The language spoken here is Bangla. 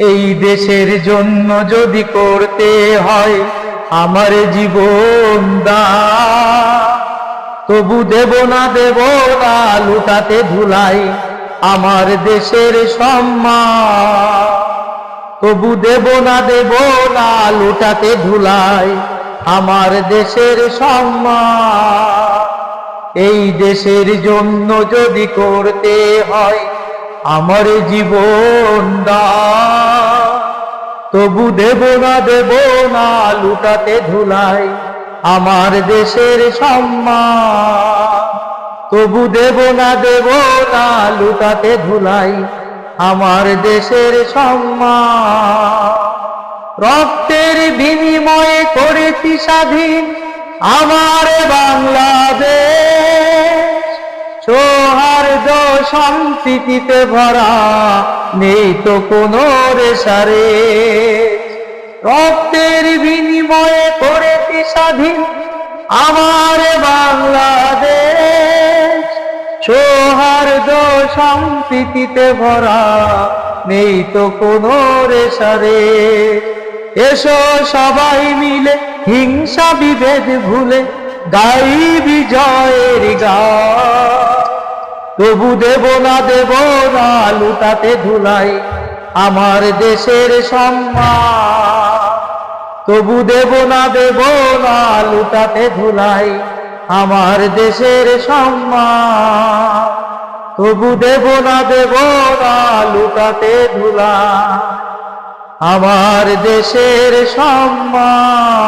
এই দেশের জন্য যদি করতে হয় আমার জীবন দান, তবু দেব না লুটাতে ধুলাই আমার দেশের সম্মান। তবু দেব না লুটাতে ধুলাই আমার দেশের সম্মান। এই দেশের জন্য যদি করতে হয় আমার জীবন দান, তবু দেব না লুটাতে ধুলাই আমার দেশের সম্মান। তবু দেব না লুটাতে ধুলাই আমার দেশের সম্মান। রক্তের বিনিময়ে করেছি স্বাধীন আমার বাংলাদেশ, সৌহার্দ্য সম্প্রীতিতে ভরা নেই তো কোনো রেশারেশ। রক্তের বিনিময়ে করেছি স্বাধীন আমার বাংলাদেশ, সৌহার্দ্য সম্প্রীতিতে ভরা নেই তো কোনো রেশারেশ। এসো সবাই মিলে হিংসা বিভেদ ভুলে গাই বিজয়ের গান। তবু দেব না লুটাতে ধুলাই আমার দেশের সম্মান। তবু দেব না লুটাতে ধুলাই আমার দেশের সম্মান। তবু দেব না লুটাতে ধুলাই আমার দেশের সম্মান।